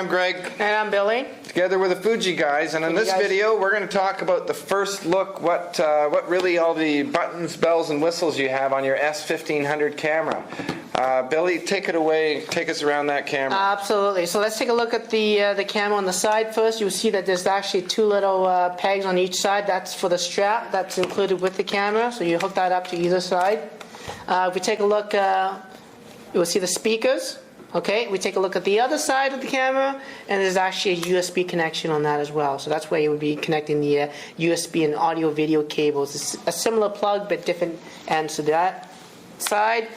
I'm Greg. And I'm Billy. Together with the Fuji guys, and in this video we're going to talk about the first look, what really all the buttons, bells, and whistles you have on your S1500 camera. Billy, take it away. Take us around that camera. Absolutely. So let's take a look at the camera on the side first. You'll see that there's actually two little pegs on each side. That's for the strap. That's included with the camera. So you hook that up to either side. If we take a look, you will see the speakers. Okay, we take a look at the other side of the camera, and there's actually a USB connection on that as well. So that's where you would be connecting the USB and audio video cables. It's a similar plug, but different ends to that side.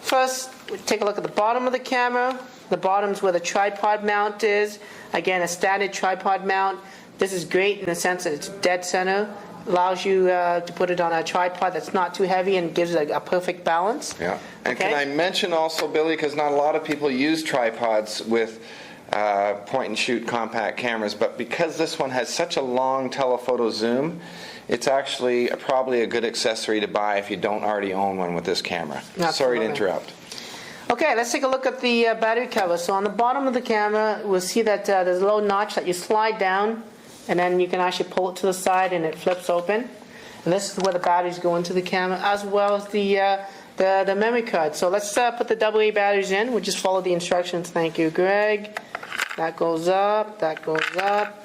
First, we take a look at the bottom of the camera. The bottom's where the tripod mount is. Again, a standard tripod mount. This is great in the sense that it's dead center. Allows you to put it on a tripod that's not too heavy and gives it a perfect balance. Yeah. And okay. Can I mention also, Billy, because not a lot of people use tripods with point and shoot compact cameras, but because this one has such a long telephoto zoom, it's actually probably a good accessory to buy if you don't already own one with this camera. Absolutely. Sorry to interrupt. Okay, let's take a look at the battery cover. So on the bottom of the camera, we'll see that there's a little notch that you slide down, and then you can actually pull it to the side and it flips open. And this is where the batteries go into the camera, as well as the memory card. So let's put the AA batteries in. We'll just follow the instructions. Thank you, Greg. That goes up, that goes up,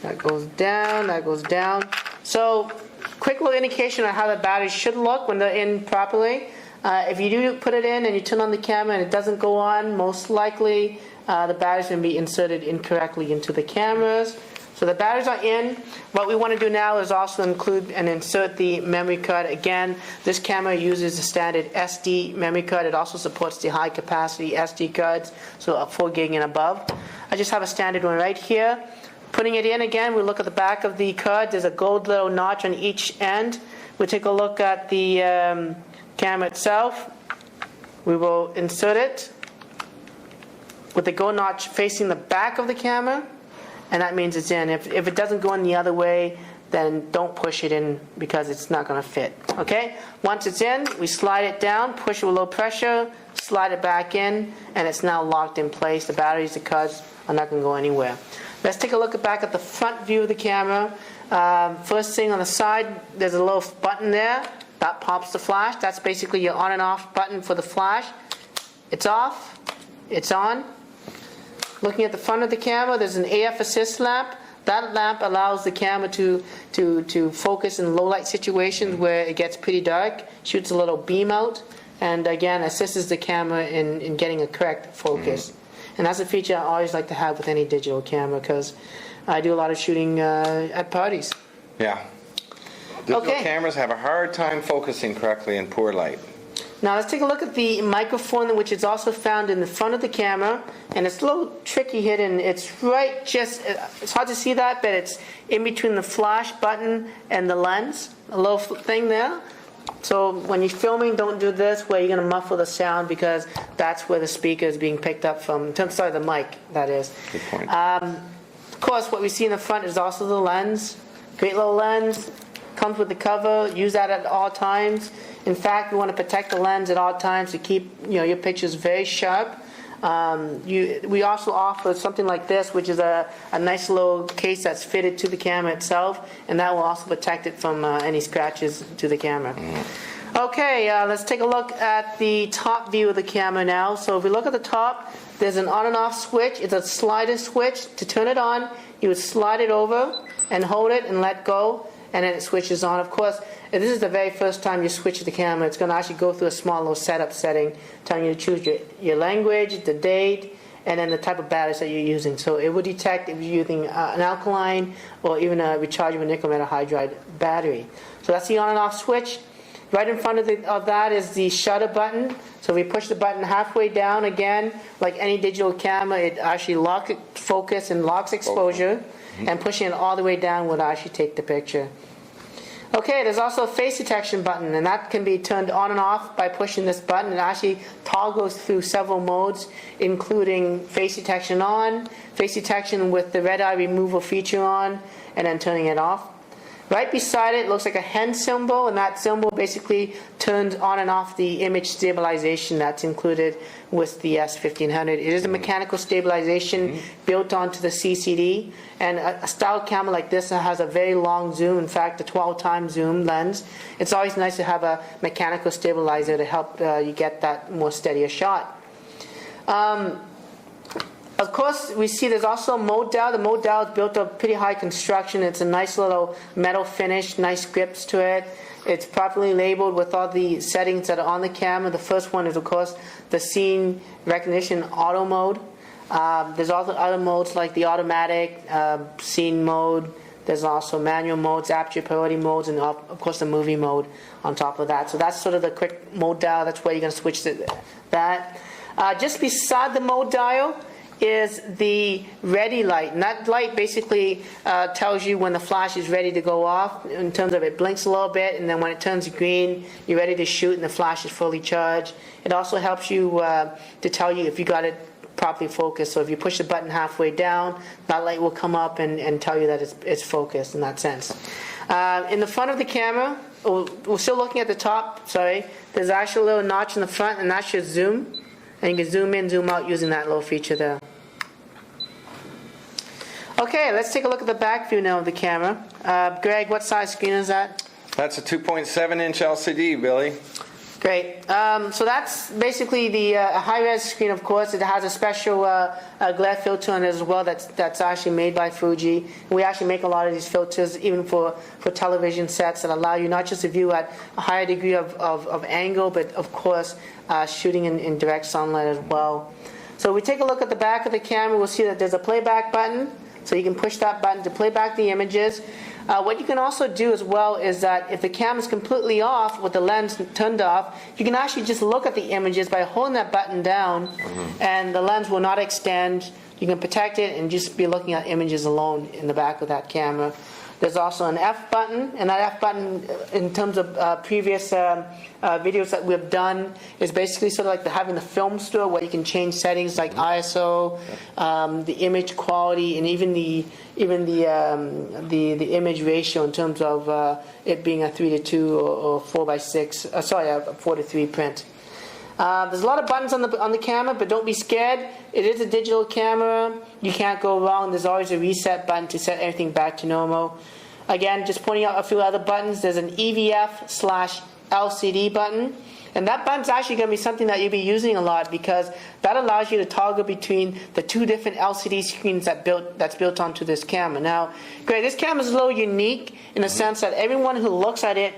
that goes down, that goes down. So quick little indication on how the batteries should look when they're in properly. If you do put it in and you turn on the camera and it doesn't go on, most likely the batteries are going to be inserted incorrectly into the cameras. So the batteries are in. What we want to do now is also include and insert the memory card. Again, this camera uses a standard SD memory card. It also supports the high capacity SD cards, so 4 gig and above. I just have a standard one right here. Putting it in again, we look at the back of the card. There's a gold little notch on each end. We take a look at the camera itself. We will insert it with the gold notch facing the back of the camera, and that means it's in. If it doesn't go in the other way, then don't push it in because it's not going to fit. Okay? Once it's in, we slide it down, push it with low pressure, slide it back in, and it's now locked in place. The batteries, the cards are not going to go anywhere. Let's take a look back at the front view of the camera. First thing on the side, there's a little button there. That pops the flash. That's basically your on and off button for the flash. It's off. It's on. Looking at the front of the camera, there's an AF assist lamp. That lamp allows the camera to focus in low light situations where it gets pretty dark. Shoots a little beam out, and again assists the camera in getting a correct focus. And that's a feature I always like to have with any digital camera because I do a lot of shooting at parties. Yeah. Digital cameras have a hard time focusing correctly in poor light. Now let's take a look at the microphone, which is also found in the front of the camera, and it's a little tricky hidden. It's right just, it's hard to see that, but it's in between the flash button and the lens, a little thing there. So when you're filming, don't do this where you're going to muffle the sound because that's where the speaker is being picked up from. Sorry, the mic, that is. Good point. Of course, what we see in the front is also the lens. Great little lens. Comes with the cover. Use that at all times. In fact, we want to protect the lens at all times to keep your pictures very sharp. We also offer something like this, which is a nice little case that's fitted to the camera itself, and that will also protect it from any scratches to the camera. Okay, let's take a look at the top view of the camera now. So if we look at the top, there's an on and off switch. It's a slider switch. To turn it on, you would slide it over and hold it and let go, and then it switches on. Of course, if this is the very first time you switch the camera, it's going to actually go through a small little setup setting telling you to choose your language, the date, and then the type of batteries that you're using. So it will detect if you're using an alkaline or even a rechargeable nickel metal hydride battery. So that's the on and off switch. Right in front of that is the shutter button. So if we push the button halfway down again, like any digital camera, it actually locks focus and locks exposure. And pushing it all the way down would actually take the picture. Okay, there's also a face detection button, and that can be turned on and off by pushing this button. It actually toggles through several modes, including face detection on, face detection with the red eye removal feature on, and then turning it off. Right beside it looks like a hen symbol, and that symbol basically turns on and off the image stabilization that's included with the S1500. It is a mechanical stabilization built onto the CCD, and a style camera like this that has a very long zoom, in fact a 12-time zoom lens, it's always nice to have a mechanical stabilizer to help you get that more steadier shot. Of course, we see there's also a mode dial. The mode dial is built of pretty high construction. It's a nice little metal finish, nice grips to it. It's properly labeled with all the settings that are on the camera. The first one is, of course, the scene recognition auto mode. There's also other modes like the automatic, scene mode. There's also manual modes, aperture priority modes, and of course the movie mode on top of that. So that's sort of the quick mode dial. That's where you're going to switch to that. Just beside the mode dial is the ready light, and that light basically tells you when the flash is ready to go off, in terms of it blinks a little bit, and then when it turns green you're ready to shoot and the flash is fully charged. It also helps you to tell you if you got it properly focused. So if you push the button halfway down, that light will come up and tell you that it's focused in that sense. In the front of the camera, we're still looking at the top, sorry, there's actually a little notch in the front, and that's your zoom. And you can zoom in, zoom out using that little feature there. Okay, let's take a look at the back view now of the camera. Greg, what size screen is that? That's a 2.7-inch LCD, Billy. Great. So that's basically the high-res screen, of course. It has a special glare filter on it as well that's actually made by Fuji. And we actually make a lot of these filters even for television sets that allow you not just to view at a higher degree of angle, but of course shooting in direct sunlight as well. So we take a look at the back of the camera, we'll see that there's a playback button. So you can push that button to play back the images. What you can also do as well is that if the camera is completely off with the lens turned off, you can actually just look at the images by holding that button down, and the lens will not extend. You can protect it and just be looking at images alone in the back of that camera. There's also an F button, and that F button, in terms of previous videos that we've done, is basically sort of like having the film store where you can change settings like ISO, the image quality, and even the image ratio in terms of it being a 3:2 or 4:6. Sorry, a 4:3 print. There's a lot of buttons on the camera, but don't be scared. It is a digital camera. You can't go wrong. There's always a reset button to set everything back to normal. Again, just pointing out a few other buttons. There's an EVF/LCD button. And that button's actually going to be something that you'll be using a lot, because that allows you to toggle between the two different LCD screens that's built onto this camera. Now, great, this camera is a little unique in the sense that everyone who looks at it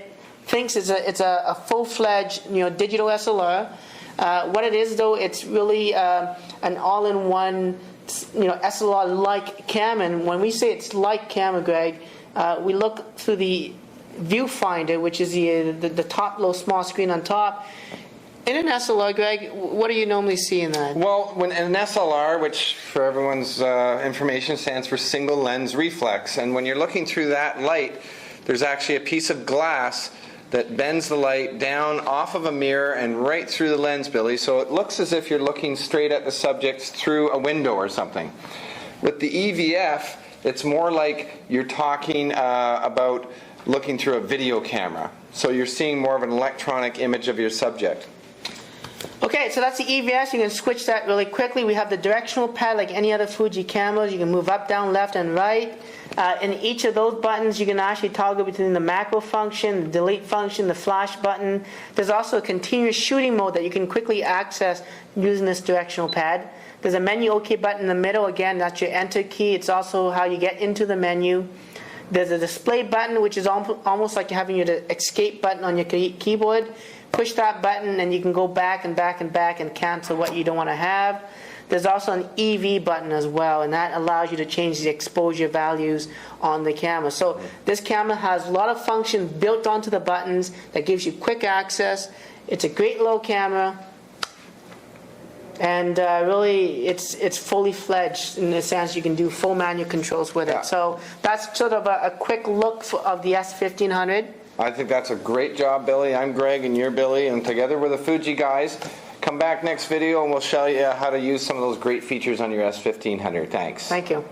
thinks it's a full-fledged digital SLR. What it is, though, it's really an all-in-one SLR-like camera. And when we say it's like camera, Greg, we look through the viewfinder, which is the top little small screen on top. In an SLR, Greg, what do you normally see in that? Well, when an SLR, which for everyone's information stands for single lens reflex, and when you're looking through that light, there's actually a piece of glass that bends the light down off of a mirror and right through the lens, Billy, so it looks as if you're looking straight at the subject through a window or something. With the EVF, it's more like you're talking about looking through a video camera. So you're seeing more of an electronic image of your subject. Okay, so that's the EVS. You can switch that really quickly. We have the directional pad like any other Fuji cameras. You can move up, down, left, and right. In each of those buttons, you can actually toggle between the macro function, the delete function, the flash button. There's also a continuous shooting mode that you can quickly access using this directional pad. There's a menu OK button in the middle. Again, that's your enter key. It's also how you get into the menu. There's a display button, which is almost like having your escape button on your keyboard. Push that button and you can go back and back and back and cancel what you don't want to have. There's also an EV button as well, and that allows you to change the exposure values on the camera. So this camera has a lot of functions built onto the buttons that gives you quick access. It's a great little camera, and really it's fully fledged in the sense you can do full manual controls with it. So that's sort of a quick look of the S1500. I think that's a great job, Billy. I'm Greg and you're Billy, and together we're the Fuji guys. Come back next video and we'll show you how to use some of those great features on your S1500. Thanks. Thank you.